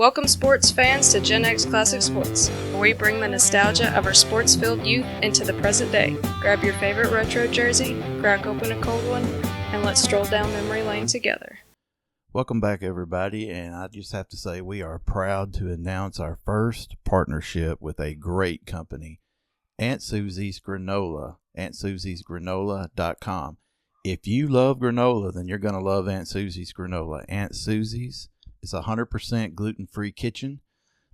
Welcome sports fans to GenX Classic Sports, where we bring the nostalgia of our sports-filled youth into the present day. Grab your favorite retro jersey, crack open a cold one, and let's stroll down memory lane together. Welcome back, everybody, and I just have to say we are proud to announce our first partnership with a great company, Aunt Susie's Granola, AuntSusiesGranola.com. If you love granola, then you're going to love Aunt Susie's Granola. Aunt Susie's is a 100% gluten-free kitchen.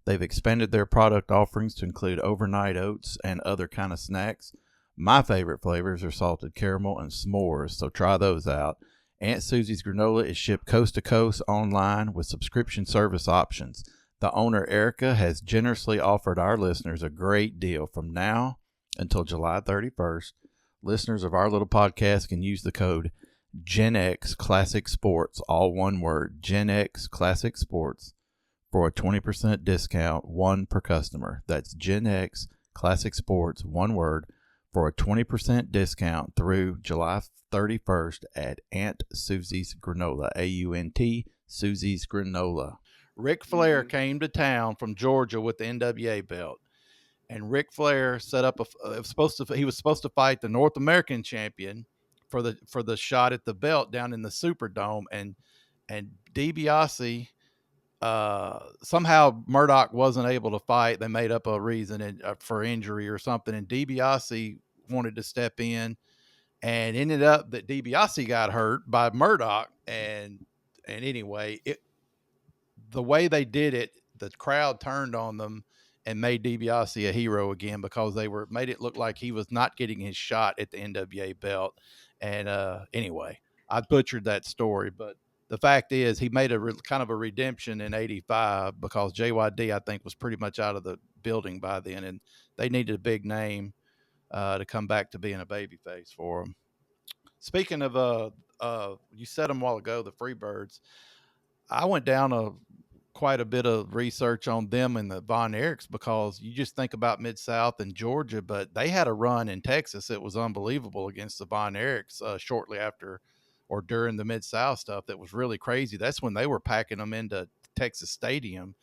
They've expanded their product offerings to include overnight oats and other kind of snacks. My favorite flavors are salted caramel and s'mores, so try those out. Aunt Susie's Granola is shipped coast to coast online with subscription service options. The owner, Erica, has generously offered our listeners a great deal. From now until July 31st, listeners of our little podcast can use the code GenX Classic Sports, all one word, GenX Classic Sports, for a 20% discount, one per customer. That's GenX Classic Sports, one word, for a 20% discount through July 31st at Aunt Susie's Granola, A-U-N-T, Susie's Granola. Ric Flair came to town from Georgia with the NWA belt, and Ric Flair set up he was supposed to fight the North American champion for the shot at the belt down in the Superdome, and DiBiase, somehow Murdoch wasn't able to fight. They made up a reason for injury or something, and DiBiase wanted to step in, and ended up that DiBiase got hurt by Murdoch, and anyway, the way they did it, the crowd turned on them and made DiBiase a hero again, because they made it look like he was not getting his shot at the NWA belt. And anyway, I butchered that story, but the fact is he made a kind of a redemption in '85 because JYD, I think, was pretty much out of the building by then, and they needed a big name to come back to being a babyface for them. Speaking of, you said them a while ago, the Freebirds. I went down quite a bit of research on them and the Von Erichs, because you just think about Mid-South and Georgia, but they had a run in Texas. It was unbelievable against the Von Erichs shortly after or during the Mid-South stuff. That was really crazy. That's when they were packing them into Texas Stadium.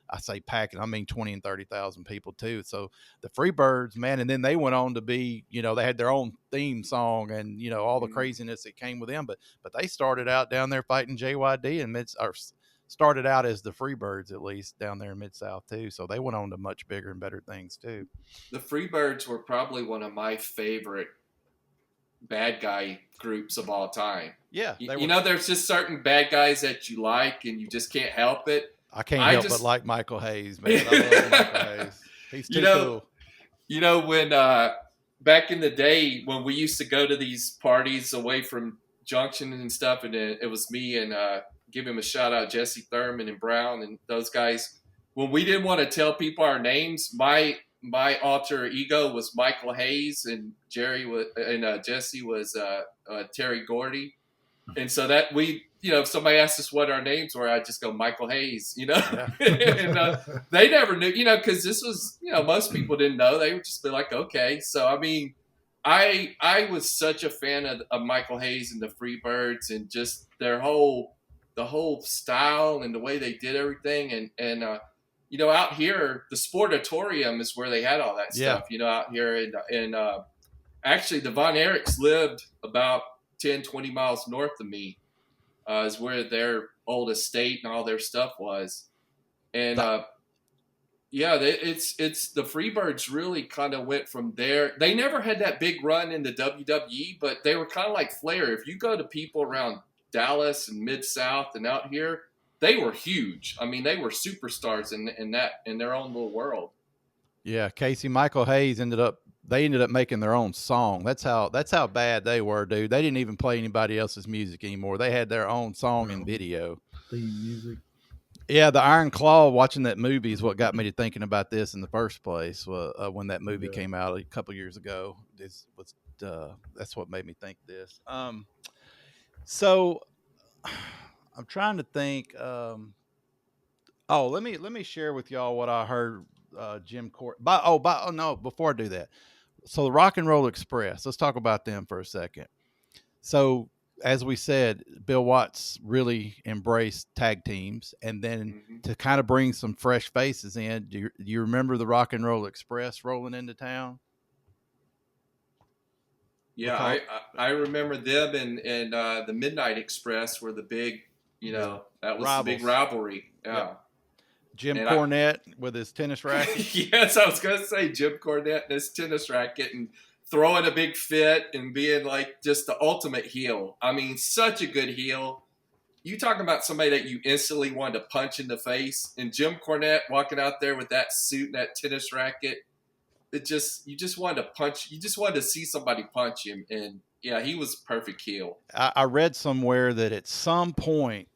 I say packing, I mean 20 and 30,000 people too. So the Freebirds, man, and then they went on to be, they had their own theme song and, all the craziness that came with them. But they started out down there fighting JYD and started out as the Freebirds, at least down there in Mid-South too. So they went on to much bigger and better things too. The Freebirds were probably one of my favorite bad guy groups of all time. Yeah. There's just certain bad guys that you like and you just can't help it. I can't help but like Michael Hayes, man. I love Michael Hayes. He's too cool. When back in the day when we used to go to these parties away from Junction and stuff, and it was me and give him a shout out, Jesse Thurman and Brown and those guys. When we didn't want to tell people our names, my alter ego was Michael Hayes, and Jesse was Terry Gordy, and so that we. If somebody asked us what our names were, I'd just go Michael Hayes, Yeah. And they never knew, because this was, most people didn't know. They would just be like, okay. So, I mean, I was such a fan of Michael Hayes and the Freebirds and just the whole style and the way they did everything. And out here, the Sportatorium is where they had all that stuff, out here. And actually, the Von Erichs lived about 10, 20 miles north of me. Is where their old estate and all their stuff was. And it's the Freebirds really kind of went from there. They never had that big run in the WWE, but they were kind of like Flair. If you go to people around Dallas and Mid-South and out here, they were huge. I mean, they were superstars in their own little world. Yeah, Casey, Michael Hayes ended up making their own song. That's how bad they were, dude. They didn't even play anybody else's music anymore. They had their own song and video. Theme music. Yeah, the Iron Claw, watching that movie is what got me to thinking about this in the first place. When that movie came out a couple years ago, that's what made me think this. So I'm trying to think. Let me share with y'all what I heard. Jim Court. Before I do that. So the Rock and Roll Express, let's talk about them for a second. So as we said, Bill Watts really embraced tag teams, and then to kind of bring some fresh faces in. Do you remember the Rock and Roll Express rolling into town? Yeah, I remember them and the Midnight Express were the big, that was the big rivalry. Yeah. Yep. Jim Cornette with his tennis racket. Yes, I was going to say Jim Cornette and his tennis racket and throwing a big fit and being like just the ultimate heel. I mean, such a good heel. You talking about somebody that you instantly wanted to punch in the face, and Jim Cornette walking out there with that suit and that tennis racket. You just wanted to punch. You just wanted to see somebody punch him, and yeah, he was perfect heel. I read somewhere that at some point,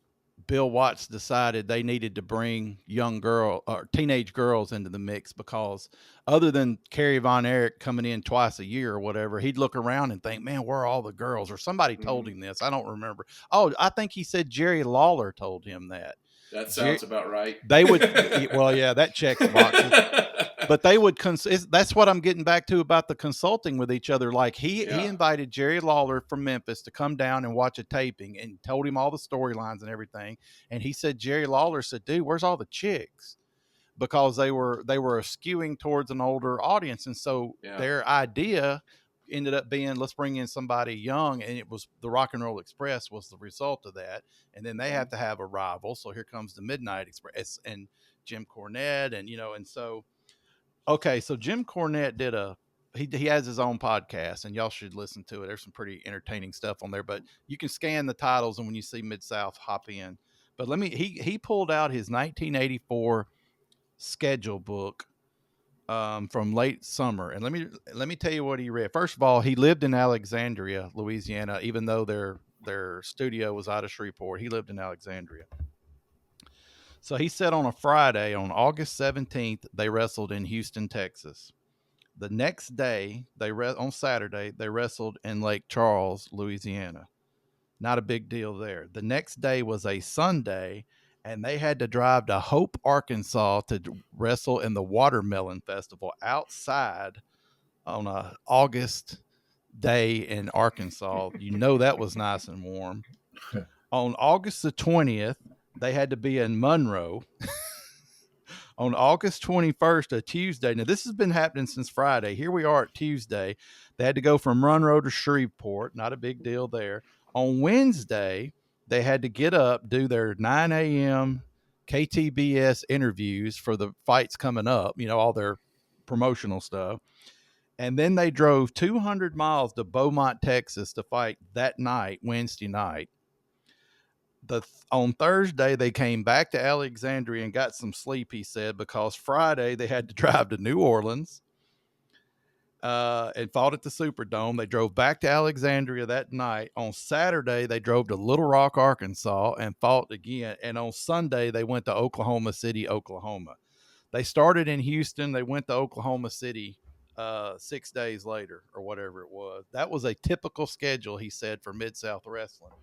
Bill Watts decided they needed to bring young girl or teenage girls into the mix, because other than Kerry Von Erich coming in twice a year or whatever, he'd look around and think, man, where are all the girls? Or somebody told him this. I don't remember. Oh, I think he said Jerry Lawler told him that. That sounds about right. They would, well, yeah, that checks boxes. But they would, that's what I'm getting back to about the consulting with each other. Like he invited Jerry Lawler from Memphis to come down and watch a taping and told him all the storylines and everything. And he said, Jerry Lawler said, dude, where's all the chicks? Because they were skewing towards an older audience. And so their idea ended up being, let's bring in somebody young. And it was the Rock and Roll Express was the result of that. And then they have to have a rival. So here comes the Midnight Express and Jim Cornette and so. Okay, so Jim Cornette did he has his own podcast, and y'all should listen to it. There's some pretty entertaining stuff on there, but you can scan the titles, and when you see Mid-South, hop in. But he pulled out his 1984 schedule book from late summer, and let me tell you what he read. First of all, he lived in Alexandria, Louisiana, even though their studio was out of Shreveport. He lived in Alexandria. So he said on a Friday, on August 17th, they wrestled in Houston, Texas. The next day, on Saturday, they wrestled in Lake Charles, Louisiana. Not a big deal there. The next day was a Sunday, and they had to drive to Hope, Arkansas to wrestle in the Watermelon Festival outside on a August day in Arkansas. That was nice and warm. On August the 20th, they had to be in Monroe. On August 21st, a Tuesday. Now, this has been happening since Friday. Here we are at Tuesday. They had to go from Monroe to Shreveport. Not a big deal there. On Wednesday, they had to get up, do their 9 a.m. KTBS interviews for the fights coming up, all their promotional stuff. And then they drove 200 miles to Beaumont, Texas to fight that night, Wednesday night. On Thursday, they came back to Alexandria and got some sleep, he said, because Friday they had to drive to New Orleans and fought at the Superdome. They drove back to Alexandria that night. On Saturday, they drove to Little Rock, Arkansas, and fought again. And on Sunday, they went to Oklahoma City, Oklahoma. They started in Houston. They went to Oklahoma City 6 days later or whatever it was. That was a typical schedule, he said, for Mid-South Wrestling.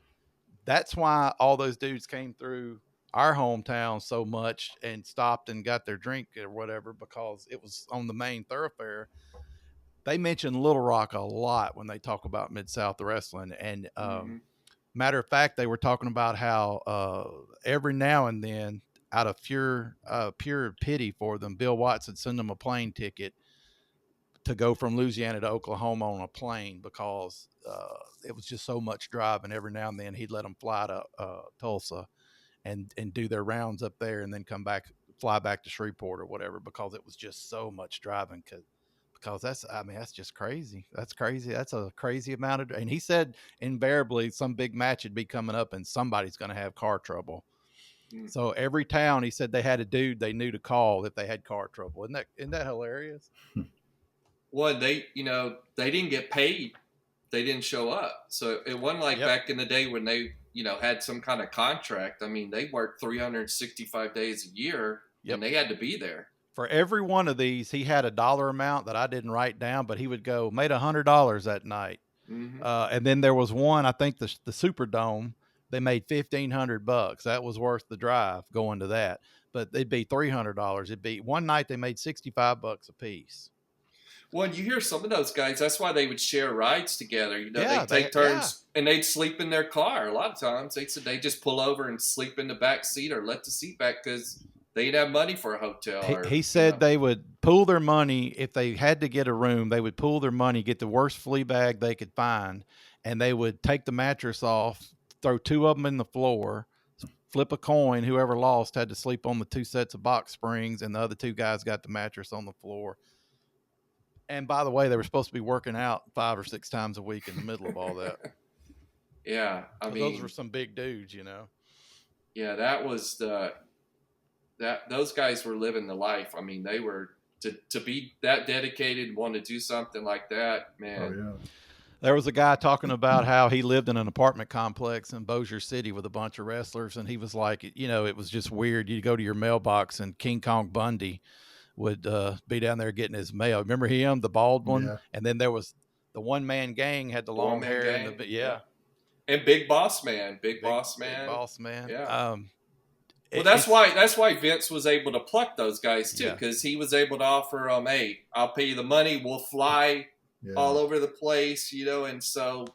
That's why all those dudes came through our hometown so much and stopped and got their drink or whatever, because it was on the main thoroughfare. They mention Little Rock a lot when they talk about Mid-South Wrestling. And matter of fact, they were talking about how every now and then, out of pure pity for them, Bill Watts would send them a plane ticket to go from Louisiana to Oklahoma on a plane, because it was just so much driving. Every now and then he'd let them fly to Tulsa and do their rounds up there, and then fly back to Shreveport or whatever, because it was just so much driving. Because that's just crazy. That's crazy. That's a crazy amount and he said invariably some big match would be coming up and somebody's going to have car trouble. So every town, he said, they had a dude they knew to call if they had car trouble. Isn't that hilarious? Well, they didn't get paid. They didn't show up. So it wasn't like back in the day when they, had some kind of contract. I mean, they worked 365 days a year and they had to be there. For every one of these, he had a dollar amount that I didn't write down, but he would go, made $100 that night. Mm-hmm. And then there was one, I think the Superdome, they made $1,500. That was worth the drive going to that. But it'd be $300. It'd be one night they made $65 a piece. Well, you hear some of those guys, that's why they would share rides together. Yeah, they take turns and they'd sleep in their car. A lot of times they said they just pull over and sleep in the back seat or let the seat back because they didn't have money for a hotel. He said they would pool their money. If they had to get a room, they would pool their money, get the worst flea bag they could find, and they would take the mattress off, throw 2 of them in the floor, flip a coin. Whoever lost had to sleep on the 2 sets of box springs, and the other 2 guys got the mattress on the floor. And by the way, they were supposed to be working out 5 or 6 times a week in the middle of all that. Yeah, I mean, those were some big dudes, Yeah, that was those guys were living the life. I mean, they were to be that dedicated and want to do something like that, man. Oh, yeah. There was a guy talking about how he lived in an apartment complex in Bossier City with a bunch of wrestlers, and he was like, it was just weird. You'd go to your mailbox, and King Kong Bundy would be down there getting his mail. Remember him, the bald one? Yeah. And then there was the one-man gang, had the long hair. And And Big Boss Man. Big Boss Man. Yeah. Well, that's why Vince was able to pluck those guys, too, because he was able to offer them, hey, I'll pay you the money. We'll fly all over the place, and so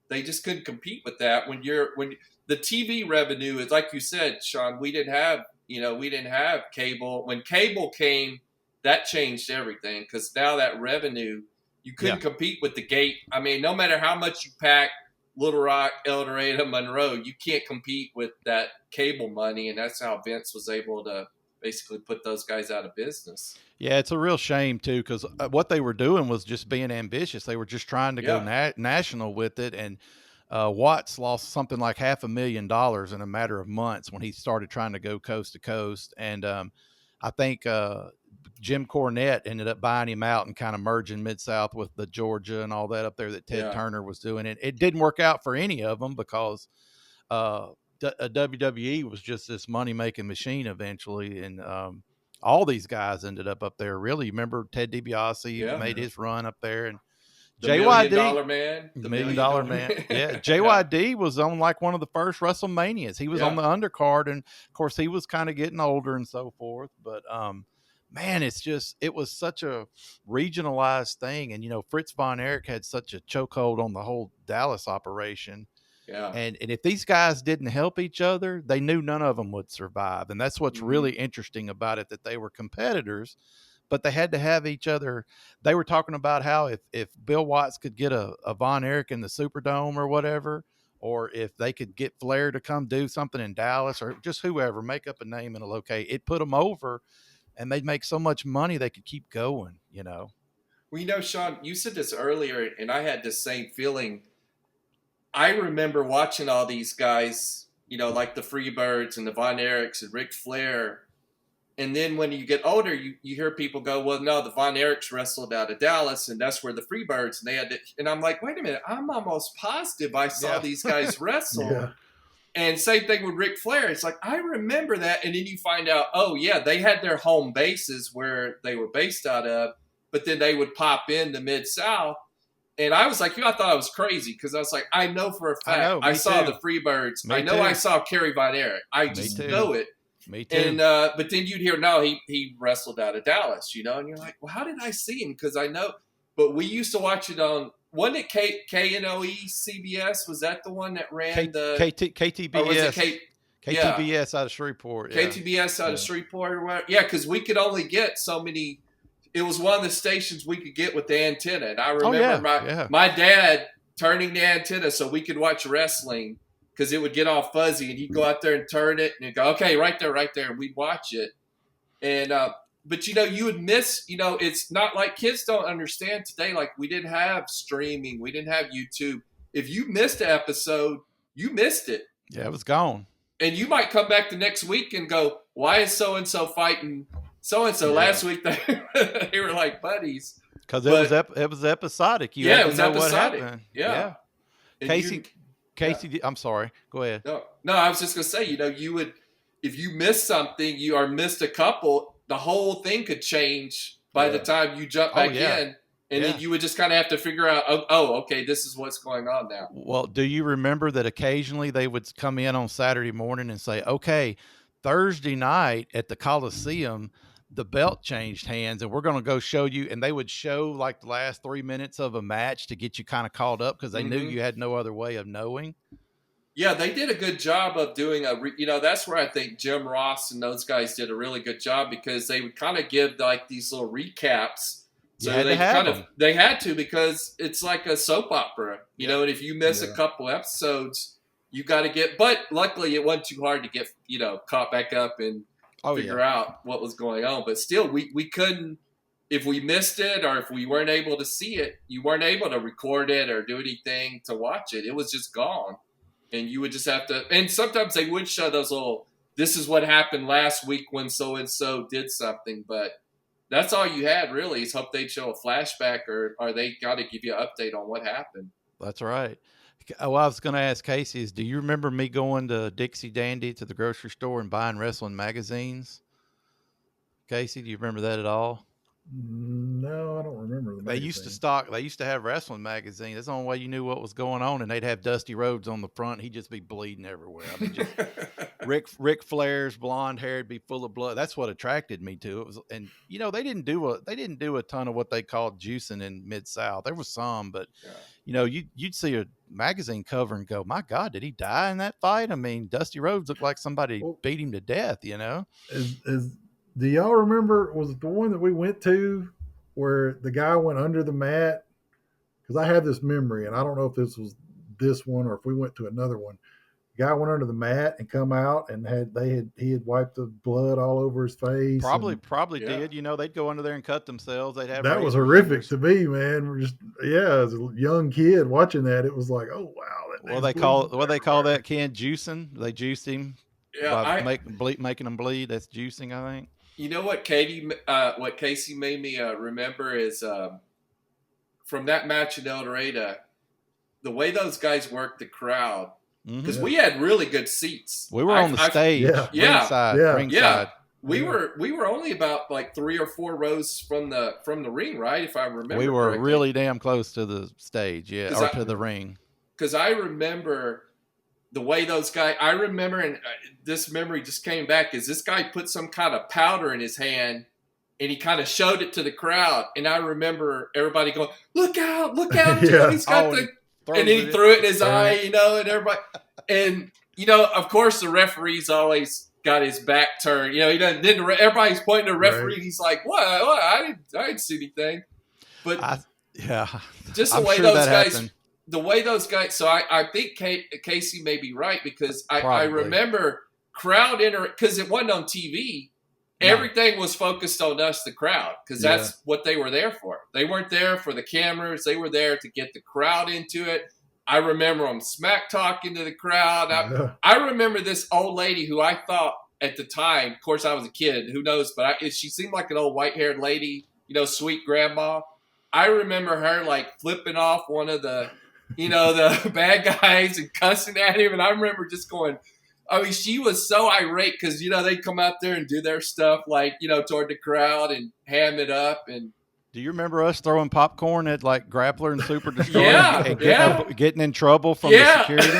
they just couldn't compete with that. When the TV revenue is, like you said, Sean, we didn't have cable. When cable came, that changed everything because now that revenue, you couldn't compete with the gate. I mean, no matter how much you pack Little Rock, El Dorado, Monroe, you can't compete with that cable money, and that's how Vince was able to basically put those guys out of business. Yeah, it's a real shame, too, because what they were doing was just being ambitious. They were just trying to go national with it, and Watts lost something like $500,000 in a matter of months when he started trying to go coast to coast. And I think Jim Cornette ended up buying him out and kind of merging Mid-South with the Georgia and all that up there that Ted Turner was doing. And it didn't work out for any of them because WWE was just this money-making machine eventually. And all these guys ended up there. Really, remember Ted DiBiase made his run up there, and JYD, the $1 Million Man. Yeah, JYD was on like one of the first WrestleManias. He was on the undercard, and of course he was kind of getting older and so forth. But man, it was such a regionalized thing, and Fritz von Erich had such a chokehold on the whole Dallas operation. Yeah. And if these guys didn't help each other, they knew none of them would survive. And that's what's really interesting about it, that they were competitors, but they had to have each other. They were talking about how if Bill Watts could get a Von Erich in the Superdome or whatever, or if they could get Flair to come do something in Dallas, or just whoever, make up a name and a locate, it put them over, and they'd make so much money they could keep going, Well, Sean, you said this earlier, and I had the same feeling. I remember watching all these guys, like the Freebirds and the Von Erichs and Ric Flair. And then when you get older, you hear people go, well, no, the Von Erichs wrestled out of Dallas, and that's where the Freebirds, and they had to, and I'm like, wait a minute, I'm almost positive I saw these guys wrestle. Yeah. And same thing with Ric Flair. It's like, I remember that. And then you find out, oh, yeah, they had their home bases where they were based out of, but then they would pop in the Mid-South. And I was like, I thought I was crazy because I was like, I know for a fact I saw the Freebirds. I know I saw Kerry Von Erich. I just know it. Me too. And but then you'd hear, no, he wrestled out of Dallas, and you're like, well, how did I see him? Because I know, but we used to watch it on, wasn't it KNOE CBS? Was that the one that ran the KTBS? Or was it KTBS out of Shreveport. Yeah. KTBS out of Shreveport or whatever. Yeah, because we could only get so many. It was one of the stations we could get with the antenna. And I remember my dad turning the antenna so we could watch wrestling because it would get all fuzzy. And he'd go out there and turn it. And he'd go, okay, right there. And we'd watch it. And but, you would miss, it's not like kids don't understand today. Like we didn't have streaming. We didn't have YouTube. If you missed an episode, you missed it. Yeah, it was gone. And you might come back the next week and go, why is so-and-so fighting so-and-so? Last week they were like buddies. Because it was episodic. You had to know episodic. What happened. Yeah. Casey, I'm sorry. Go ahead. No, I was just going to say, you would, if you missed something, missed a couple, the whole thing could change by the time you jump back in. And then you would just kind of have to figure out, okay, this is what's going on now. Well, do you remember that occasionally they would come in on Saturday morning and say, okay, Thursday night at the Coliseum, the belt changed hands, and we're going to go show you. And they would show like the last 3 minutes of a match to get you kind of caught up because they knew you had no other way of knowing. Yeah, they did a good job of doing that's where I think Jim Ross and those guys did a really good job, because they would kind of give like these little recaps. So they they had to, because it's like a soap opera, you know, and if you miss a couple episodes, you got to get, but luckily it wasn't too hard to get, caught back up and figure out what was going on. But still, we couldn't, if we missed it or if we weren't able to see it, you weren't able to record it or do anything to watch it. It was just gone. And you would just have to, and sometimes they would show those little, this is what happened last week when so-and-so did something, but that's all you had really, is hope they'd show a flashback or they got to give you an update on what happened. That's right. Well, I was going to ask Casey, do you remember me going to Dixie Dandy to the grocery store and buying wrestling magazines? Casey, do you remember that at all? No, I don't remember. They used to have wrestling magazines. That's the only way you knew what was going on. And they'd have Dusty Rhodes on the front. He'd just be bleeding everywhere. I mean, just Ric Flair's blonde hair would be full of blood. That's what attracted me to it. And they didn't do a ton of what they called juicing in Mid-South. There was some, but you'd see a magazine cover and go, my God, did he die in that fight? I mean, Dusty Rhodes looked like somebody beat him to death, Do y'all remember, was it the one that we went to where the guy went under the mat? Because I have this memory, and I don't know if this was this one or if we went to another one. The guy went under the mat and come out, and he had wiped the blood all over his face. Probably did. They'd go under there and cut themselves. They'd have that was horrific to me, man. We're just as a young kid watching that, it was like, oh wow. What they call that, Ken? Juicing. They juiced him. Yeah, making them bleed. That's juicing, I think. You know what Casey made me remember is from that match in El Dorado, the way those guys worked the crowd, because we had really good seats. We were on the stage, ringside. We were only about like 3 or 4 rows from the ring, right? If I remember, we were correctly. Really damn close to the stage, to the ring. Because I remember the way those guys, and this memory just came back, is this guy put some kind of powder in his hand and he kind of showed it to the crowd. And I remember everybody going, look out, he's got and then he threw it in his eye, and everybody. And, of course the referee's always got his back turned. He doesn't, then everybody's pointing to the referee and he's like, what? I didn't see anything. But just the way those guys happened. The way those guys, so I think Casey may be right, because I remember crowd because it wasn't on TV. No. Everything was focused on us, the crowd, because that's what they were there for. They weren't there for the cameras. They were there to get the crowd into it. I remember them smack talking to the crowd. I remember this old lady who I thought at the time, of course I was a kid, who knows, but she seemed like an old white-haired lady, sweet grandma. I remember her like flipping off one of the the bad guys and cussing at him. And I remember just going, she was so irate because, they'd come out there and do their stuff like, toward the crowd and ham it up. And do you remember us throwing popcorn at like Grappler and Super Destroyer and getting in trouble from the security?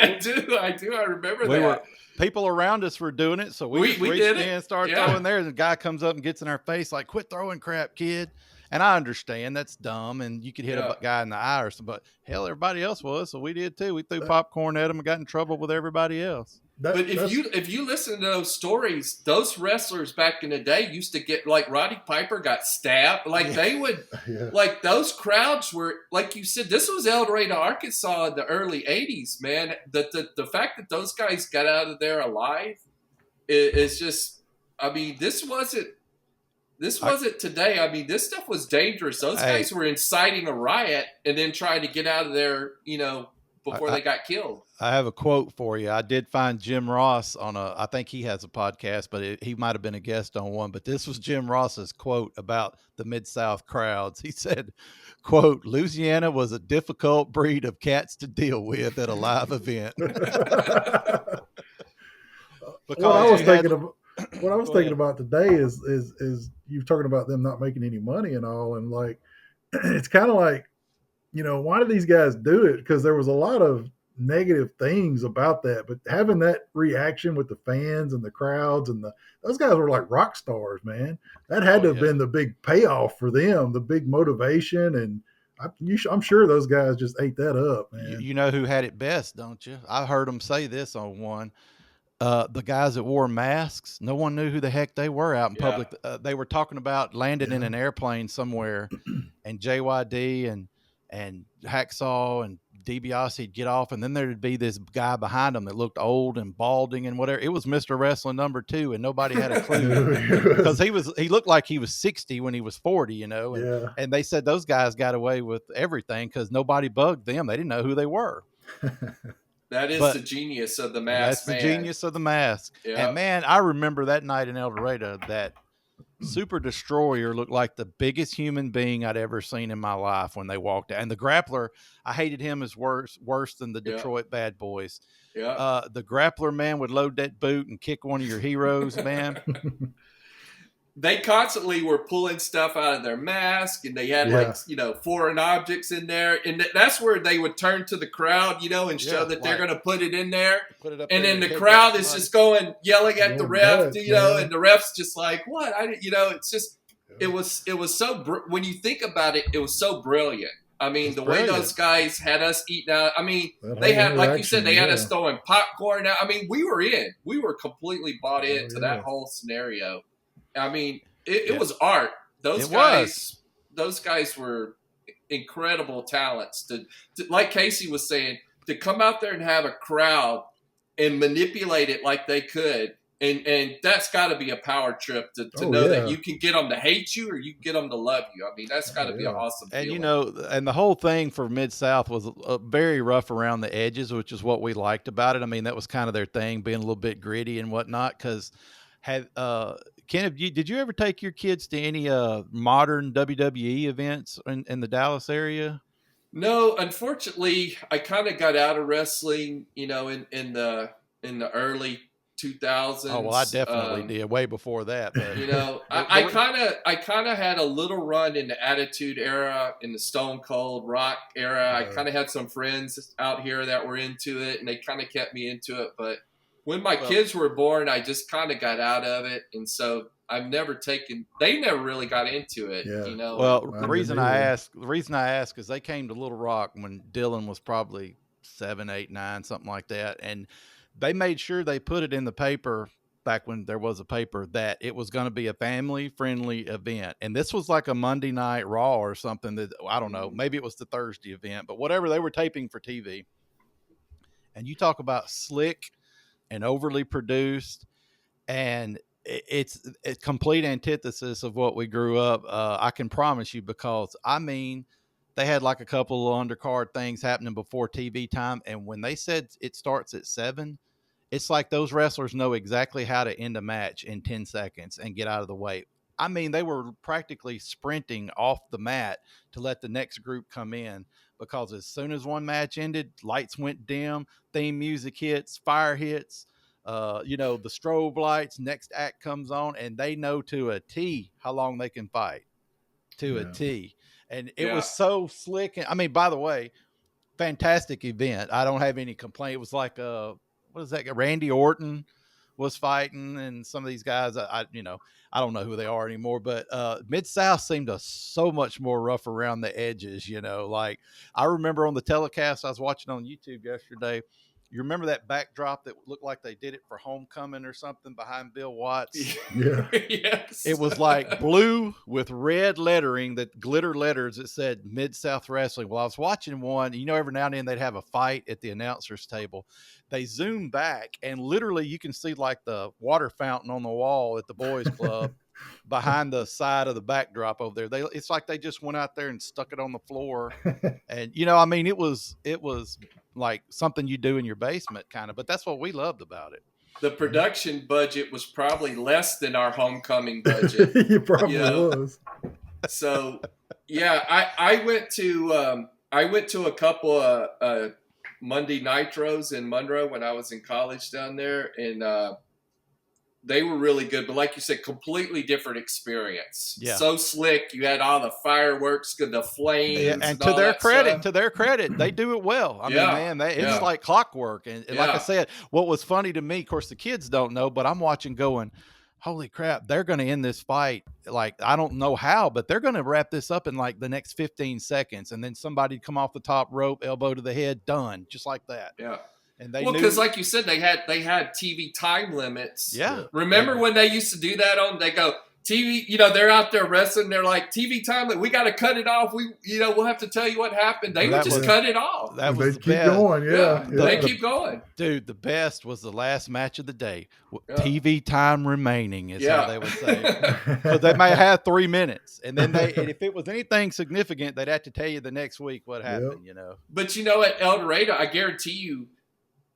I do. I remember that. People around us were doing it. So we reached in and started throwing there. And the guy comes up and gets in our face like, quit throwing crap, kid. And I understand that's dumb, and you could hit a guy in the eye or something, but hell, everybody else was, so we did too. We threw popcorn at him and got in trouble with everybody else. But if you listen to those stories, those wrestlers back in the day used to get, like Roddy Piper got stabbed. Like they would, like those crowds were, like you said, this was El Dorado, Arkansas in the early 80s, man. The fact that those guys got out of there alive is just, this wasn't today. I mean, this stuff was dangerous. Those guys were inciting a riot and then trying to get out of there, before they got killed. I have a quote for you. I did find Jim Ross I think he has a podcast, but he might have been a guest on one. But this was Jim Ross's quote about the Mid-South crowds. He said, quote, Louisiana was a difficult breed of cats to deal with at a live event. What I was thinking about today is you're talking about them not making any money and all, and like it's kind of like, why do these guys do it? Because there was a lot of negative things about that, but having that reaction with the fans and the crowds and those guys were like rock stars, man. That had to have been the big payoff for them, the big motivation. And I'm sure those guys just ate that up, man. You know who had it best, don't you? I heard them say this on one. The guys that wore masks, no one knew who the heck they were out in public. They were talking about landing in an airplane somewhere, and JYD and Hacksaw and DiBiase would get off, and then there'd be this guy behind them that looked old and balding and whatever. It was Mr. Wrestling #2, and nobody had a clue because he looked like he was 60 when he was 40, you know. And they said those guys got away with everything because nobody bugged them. They didn't know who they were. That is the genius of the mask. That's the genius of the mask. Yeah. And man, I remember that night in El Dorado, that Super Destroyer looked like the biggest human being I'd ever seen in my life when they walked out. And the Grappler, I hated him as worse than the Detroit Bad Boys. Yeah. The Grappler, man, would load that boot and kick one of your heroes, man. They constantly were pulling stuff out of their mask, and they had foreign objects in there, and that's where they would turn to the crowd, and show that they're going to put it in there. And then the crowd is just yelling at the ref, and the ref's just like, "What? It's just it was so when you think about it, it was so brilliant. I mean, the way those guys had us eating out. I mean, they had, like you said, they had us throwing popcorn out. I mean, we were completely bought into that whole scenario. I mean, it was art. Those guys were incredible talents. To, like Casey was saying, to come out there and have a crowd and manipulate it like they could, and that's got to be a power trip to know that you can get them to hate you or you can get them to love you. I mean, that's got to be an awesome feeling. And and the whole thing for Mid-South was very rough around the edges, which is what we liked about it. I mean, that was kind of their thing, being a little bit gritty and whatnot. Because Ken, did you ever take your kids to any modern WWE events in the Dallas area? No, unfortunately, I kind of got out of wrestling, in the early 2000s. Oh well, I definitely did way before that. But. I kind of had a little run in the Attitude Era, in the Stone Cold Rock era. I kind of had some friends out here that were into it, and they kind of kept me into it, but. When my kids were born, I just kind of got out of it, and so I've never they never really got into it, Well, the reason I ask is they came to Little Rock when Dylan was probably 7, 8, 9, something like that, and they made sure they put it in the paper back when there was a paper that it was going to be a family-friendly event, and this was like a Monday Night Raw or something that I don't know, maybe it was the Thursday event, but whatever they were taping for TV. And you talk about slick and overly produced, and it's a complete antithesis of what we grew up. I can promise you, because I mean, they had like a couple of undercard things happening before TV time, and when they said it starts at 7, it's like those wrestlers know exactly how to end a match in 10 seconds and get out of the way. I mean, they were practically sprinting off the mat to let the next group come in, because as soon as one match ended, lights went dim, theme music hits, fire hits, the strobe lights, next act comes on, and they know to a T how long they can fight, to a T. And it was so slick. I mean, by the way, fantastic event. I don't have any complaint. It was like, what is that guy? Randy Orton was fighting, and some of these guys, I don't know who they are anymore, but Mid-South seemed so much more rough around the edges, like I remember on the telecast I was watching on YouTube yesterday, you remember that backdrop that looked like they did it for Homecoming or something behind Bill Watts? Yeah. Yes. It was like blue with red lettering, that glitter letters that said Mid-South Wrestling. Well, I was watching one, every now and then they'd have a fight at the announcer's table. They zoom back, and literally you can see like the water fountain on the wall at the boys club behind the side of the backdrop over there. It's like they just went out there and stuck it on the floor. And, it was like something you do in your basement kind of, but that's what we loved about it. The production budget was probably less than our Homecoming budget. It probably was. So, yeah, I went to a couple of Monday Nitros in Monroe when I was in college down there, and they were really good, but like you said, completely different experience. Yeah. So slick. You had all the fireworks, the flames, Yeah, and to all their that credit, stuff. they do it well. I mean, man, it's like clockwork. And like I Yeah. said, what was funny to me, of course, the kids don't know, but I'm watching going, holy crap, they're going to end this fight. Like, I don't know how, but they're going to wrap this up in like the next 15 seconds. And then somebody come off the top rope, elbow to the head, done, just like that. Yeah. And they because like you said, they had TV time limits. Yeah. Remember when they used to do that they go TV, they're out there wrestling. They're like, TV time, we got to cut it off. We'll have to tell you what happened. They would just cut it off. That was they keep going. Yeah. They keep going. Dude, the best was the last match of the day. TV time remaining is how they would say. Because they may have 3 minutes. And then and if it was anything significant, they'd have to tell you the next week what happened, But at El Dorado, I guarantee you,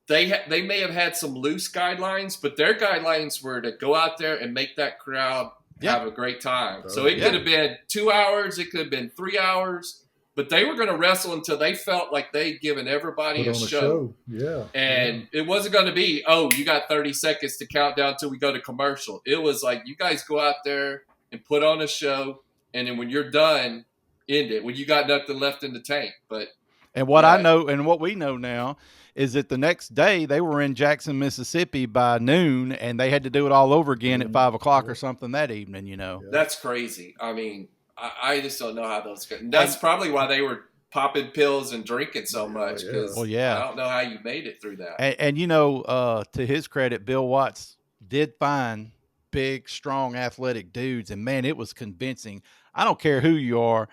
they may have had some loose guidelines, but their guidelines were to go out there and make that crowd have a great time. So it could have been 2 hours, it could have been 3 hours, but they were going to wrestle until they felt like they'd given everybody a show. Yeah. And it wasn't going to be, you got 30 seconds to count down till we go to commercial. It was like, you guys go out there and put on a show, and then when you're done, end it. When you got nothing left in the tank. And what I know and what we know now is that the next day they were in Jackson, Mississippi by noon, and they had to do it all over again at 5 o'clock or something that evening, That's crazy. I mean, I just don't know how those guys. That's probably why they were popping pills and drinking so much. Because I don't know how you made it through that. And to his credit, Bill Watts did find big, strong, athletic dudes, and man, it was convincing. I don't care who you are.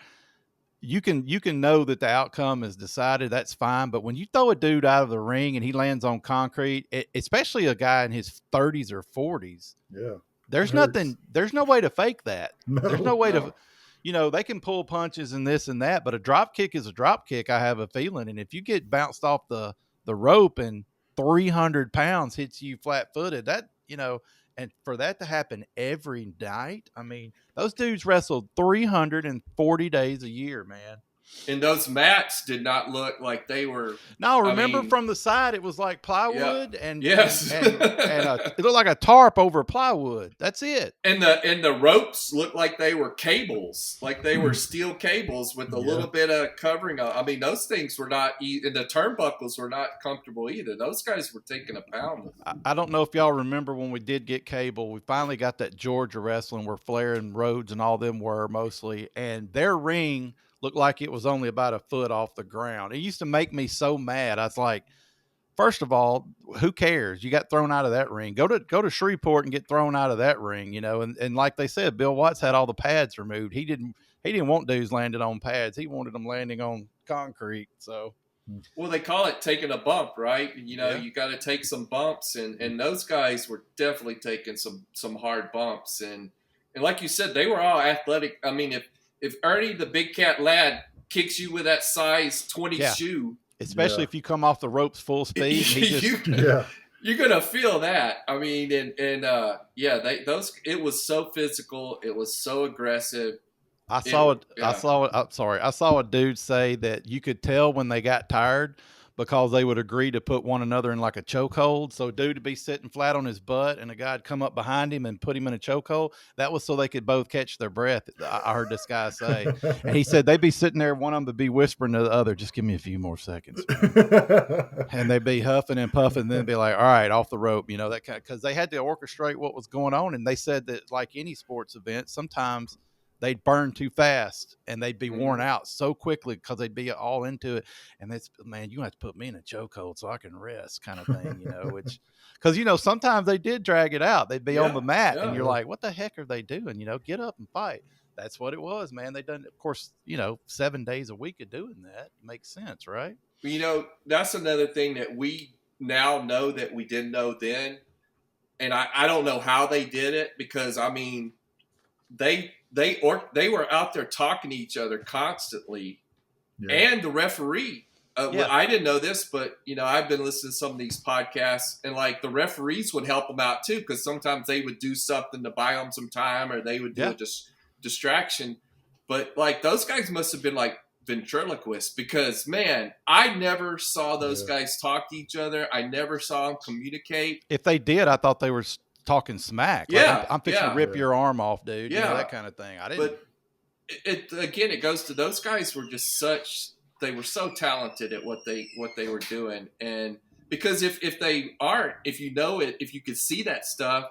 You can know that the outcome is decided. That's fine. But when you throw a dude out of the ring and he lands on concrete, especially a guy in his 30s or 40s, there's no way to fake that. There's no way to, they can pull punches and this and that, but a drop kick is a drop kick. I have a feeling. And if you get bounced off the rope and 300 pounds hits you flat footed, and for that to happen every night, I mean, those dudes wrestled 340 days a year, man. And those mats did not look like they were. No, remember from the side, it was like plywood and it looked like a tarp over plywood. That's it. And the ropes looked like they were cables, like they were steel cables with a little bit of covering. I mean, those things were not, and the turnbuckles were not comfortable either. Those guys were taking a pound. I don't know if y'all remember when we did get cable. We finally got that Georgia wrestling where Flair and Rhodes and all them were mostly, and their ring looked like it was only about a foot off the ground. It used to make me so mad. I was like, first of all, who cares? You got thrown out of that ring. Go to Shreveport and get thrown out of that ring, And like they said, Bill Watts had all the pads removed. He didn't want dudes landing on pads. He wanted them landing on concrete. So, well, they call it taking a bump, right? You got to take some bumps, and those guys were definitely taking some hard bumps, and like you said, they were all athletic. I mean, if Ernie the Big Cat Lad kicks you with that size 20 shoe, especially if you come off the ropes full speed, you're gonna feel that. I mean, it was so physical, it was so aggressive. I saw a dude say that you could tell when they got tired because they would agree to put one another in like a chokehold. So a dude would be sitting flat on his butt and a guy'd come up behind him and put him in a chokehold. That was so they could both catch their breath. I heard this guy say, and he said they'd be sitting there, one of them would be whispering to the other, just give me a few more seconds. And they'd be huffing and puffing and then be like, all right, off the rope, that kind of, because they had to orchestrate what was going on. And they said that like any sports event, sometimes they'd burn too fast and they'd be worn out so quickly because they'd be all into it. And that's, man, you have to put me in a chokehold so I can rest kind of thing, which, because, sometimes they did drag it out. They'd be on the mat and you're like, what the heck are they doing? Get up and fight. That's what it was, man. They done, of course, 7 days a week of doing that. Makes sense, right? That's another thing that we now know that we didn't know then. And I don't know how they did it because, I mean, they were out there talking to each other constantly, and the referee. I didn't know this, but I've been listening to some of these podcasts, and like the referees would help them out too, because sometimes they would do something to buy them some time, or they would do a distraction. But like those guys must have been like ventriloquists, because man, I never saw those guys talk to each other. I never saw them communicate. If they did, I thought they were talking smack. Like, Yeah, I'm fixing to rip your arm off, dude. Yeah. You know, that kind of thing. I didn't. But it goes to those guys were just they were so talented at what they were doing. And because if they aren't, if you know it, if you could see that stuff,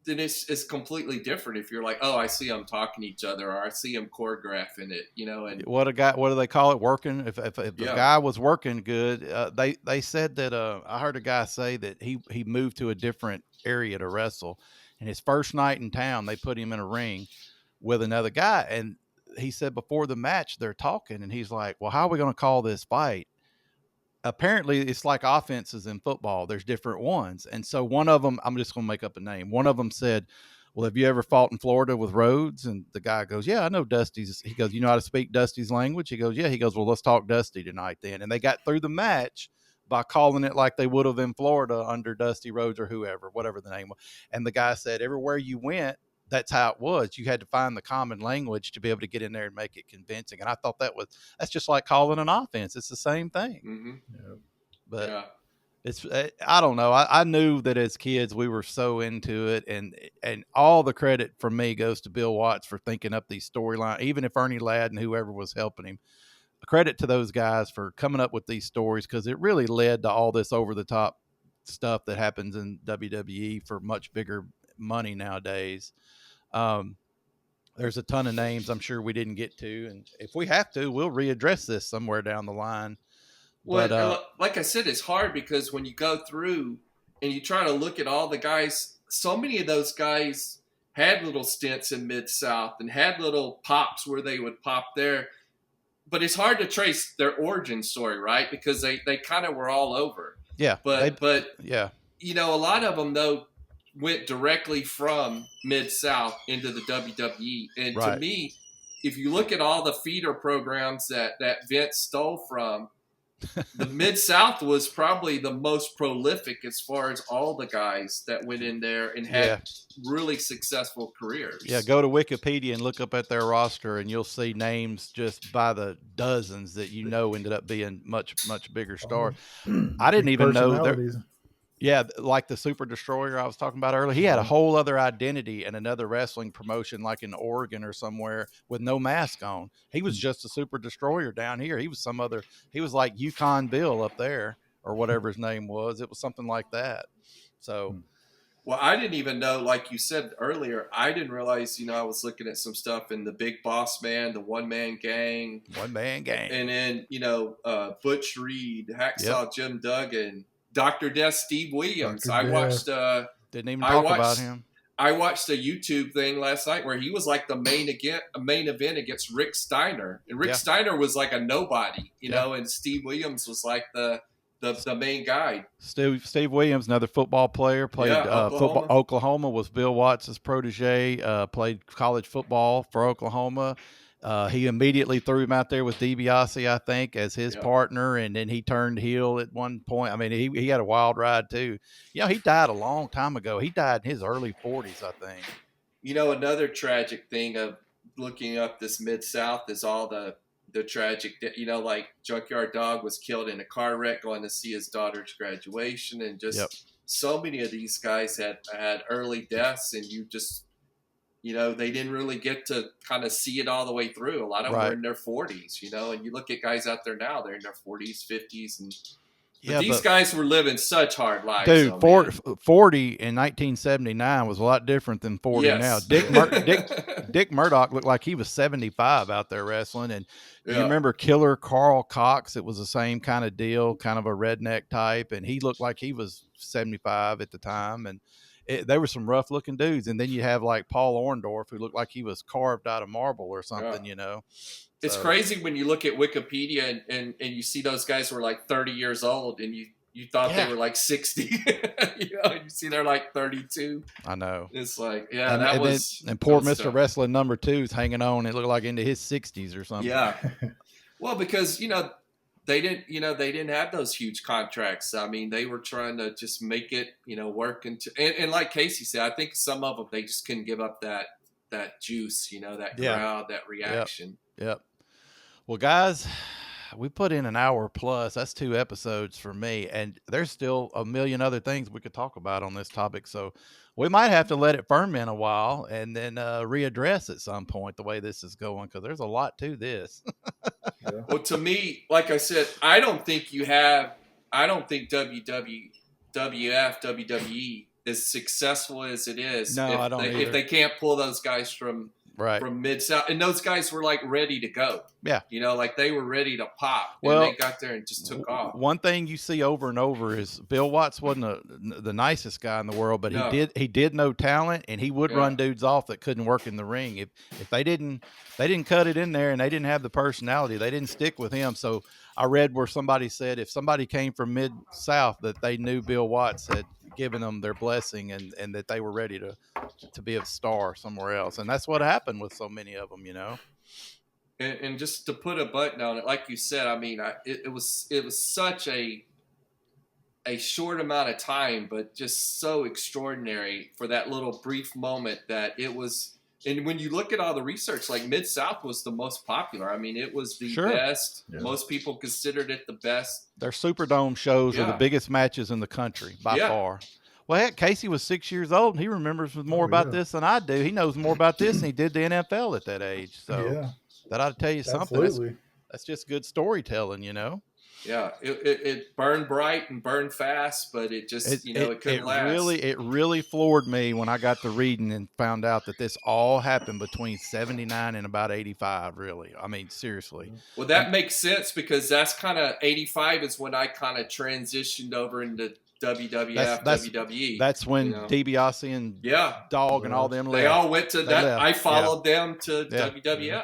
then it's completely different. If you're like, oh, I see them talking to each other, or I see them choreographing it, you know. And what do they call it? Working. If the guy was working good, they said that I heard a guy say that he moved to a different area to wrestle, and his first night in town, they put him in a ring with another guy, and he said before the match they're talking, and he's like, well, how are we going to call this fight? Apparently it's like offenses in football. There's different ones. And so one of them, I'm just going to make up a name. One of them said, well, have you ever fought in Florida with Rhodes? And the guy goes, yeah, I know Dusty's. He goes, you know how to speak Dusty's language? He goes, yeah. He goes, well, let's talk Dusty tonight then. And they got through the match by calling it like they would have in Florida under Dusty Rhodes or whoever, whatever the name was. And the guy said, everywhere you went, that's how it was. You had to find the common language to be able to get in there and make it convincing. And I thought that's just like calling an offense. It's the same thing. Mm-hmm. Yeah. But I don't know. I knew that as kids we were so into it, and all the credit from me goes to Bill Watts for thinking up these storylines. Even if Ernie Ladd and whoever was helping him, credit to those guys for coming up with these stories, because it really led to all this over the top stuff that happens in WWE for much bigger money nowadays. There's a ton of names I'm sure we didn't get to, and if we have to, we'll readdress this somewhere down the line. Well, But like I said, it's hard because when you go through and you try to look at all the guys, so many of those guys had little stints in Mid-South and had little pops where they would pop there. But it's hard to trace their origin story, right? Because they kind of were all over. Yeah. But yeah, you know, a lot of them, though, went directly from Mid-South into the WWE. And to me, if you look at all the feeder programs that Vince stole from, the Mid-South was probably the most prolific as far as all the guys that went in there and had really successful careers. Yeah, go to Wikipedia and look up at their roster, and you'll see names just by the dozens that ended up being much, much bigger stars. I didn't even know that. Yeah, like the Super Destroyer I was talking about earlier. He had a whole other identity in another wrestling promotion, like in Oregon or somewhere, with no mask on. He was just a Super Destroyer down here. He was he was like Yukon Bill up there, or whatever his name was. It was something like that. So, well, I didn't even know, like you said earlier, I didn't realize, I was looking at some stuff in the Big Boss Man, the One Man Gang. And then, Butch Reed, Hacksaw Jim Duggan, Dr. Death Steve Williams. I watched didn't even talk about him. I watched a YouTube thing last night where he was like the main event against Rick Steiner. And Rick Steiner was like a nobody, and Steve Williams was like the main guy. Steve Williams, another football player, played football. Oklahoma, was Bill Watts' protege, played college football for Oklahoma. He immediately threw him out there with DiBiase, I think, as his partner, and then he turned heel at one point. I mean, he had a wild ride too. He died a long time ago. He died in his early 40s, I think. Another tragic thing of looking up this Mid-South is all the tragic, like Junkyard Dog was killed in a car wreck going to see his daughter's graduation, and just so many of these guys had early deaths, and you just they didn't really get to kind of see it all the way through. A lot of them were in their 40s, and you look at guys out there now, they're in their 40s, 50s. And these guys were living such hard lives. Dude, 40 in 1979 was a lot different than 40 now. Dick Murdoch looked like he was 75 out there wrestling. And you remember Killer Carl Cox? It was the same kind of deal, kind of a redneck type. And he looked like he was 75 at the time. And they were some rough looking dudes. And then you have like Paul Orndorff, who looked like he was carved out of marble or something, It's crazy when you look at Wikipedia and you see those guys were like 30 years old, and you thought they were like 60. And you see they're like 32. I know. It's like, and poor Mr. Wrestling number 2 is hanging on. It looked like into his 60s or something. Yeah. Well, because, they didn't have those huge contracts. I mean, they were trying to just make it, work and like Casey said, I think some of them, they just couldn't give up that juice, that crowd, that reaction. Yep. Well, guys, we put in an hour plus. That's 2 episodes for me, and there's still a million other things we could talk about on this topic. So we might have to let it ferment a while and then readdress at some point the way this is going, because there's a lot to this. Yeah. Well, to me, like I said, I don't think WWE as successful as it is. No, I don't if they can't pull those guys from Mid-South. And those guys were like ready to go. Yeah. Like they were ready to pop. Well, and they got there and just took off. One thing you see over and over is Bill Watts wasn't the nicest guy in the world, but he did know talent, and he would run dudes off that couldn't work in the ring. If they didn't cut it in there and they didn't have the personality, they didn't stick with him. So I read where somebody said if somebody came from Mid-South, that they knew Bill Watts had given them their blessing and that they were ready to be a star somewhere else. And that's what happened with so many of them, And just to put a button on it, like you said, I mean, it was such a short amount of time, but just so extraordinary for that little brief moment that it was. And when you look at all the research, like Mid-South was the most popular. I mean, it was the best. Yeah. Most people considered it the best. Their Superdome shows are the biggest matches in the country by far. Well, heck, Casey was 6 years old, and he remembers more about this than I do. He knows more about this than he did the NFL at that age. So that ought to tell you something. Absolutely. That's just good storytelling, Yeah, it burned bright and burned fast, but it just, it couldn't last. It really floored me when I got to reading and found out that this all happened between 79 and about 85, really. I mean, seriously. Well, that makes sense because that's kind of 85 is when I kind of transitioned over into WWF, WWE. That's when DiBiase and Dog and all them left. They all went to that. I followed them to WWF. Yeah.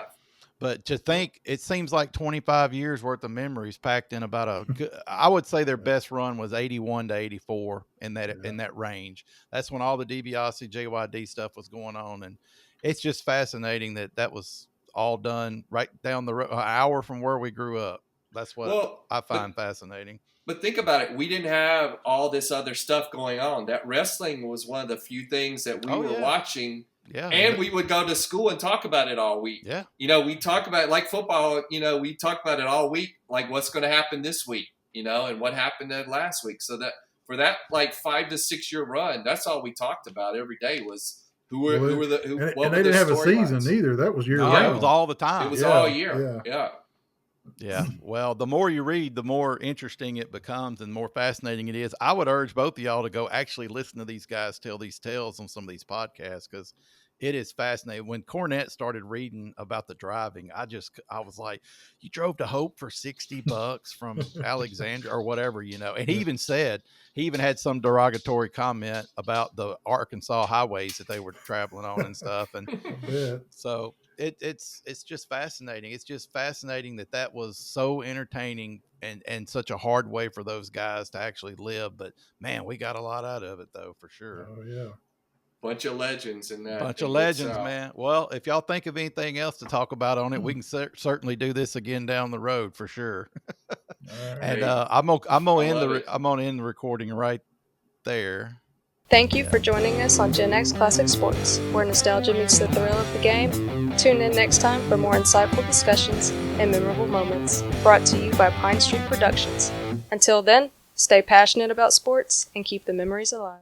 But to think, it seems like 25 years worth of memories packed in about I would say their best run was 81 to 84 in that range. That's when all the DiBiase, JYD stuff was going on. And it's just fascinating that was all done right down the road, an hour from where we grew up. That's what I find fascinating. But think about it. We didn't have all this other stuff going on. That wrestling was one of the few things that we were watching. Yeah. And we would go to school and talk about it all week. Yeah. We talk about it like football, we talk about it all week, like what's going to happen this week, and what happened last week. So that for that like 5 to 6 year run, that's all we talked about every day was what and were they didn't have a season either. That was year round. It was all the time. It was all year. Yeah. Well, the more you read, the more interesting it becomes and more fascinating it is. I would urge both of y'all to go actually listen to these guys tell these tales on some of these podcasts, because it is fascinating. When Cornette started reading about the driving, I was like, you drove to Hope for $60 from Alexandria or whatever, and he even had some derogatory comment about the Arkansas highways that they were traveling on and stuff. And so it's just fascinating. It's just fascinating that was so entertaining and such a hard way for those guys to actually live. But man, we got a lot out of it though, for sure. Oh yeah. Bunch of legends in that. Bunch of legends, man. Well, if y'all think of anything else to talk about on it, we can certainly do this again down the road for sure. And I'm gonna end the recording right there. Thank you for joining us on GenX Classic Sports, where nostalgia meets the thrill of the game. Tune in next time for more insightful discussions and memorable moments, brought to you by Pine Street Productions. Until then, stay passionate about sports and keep the memories alive.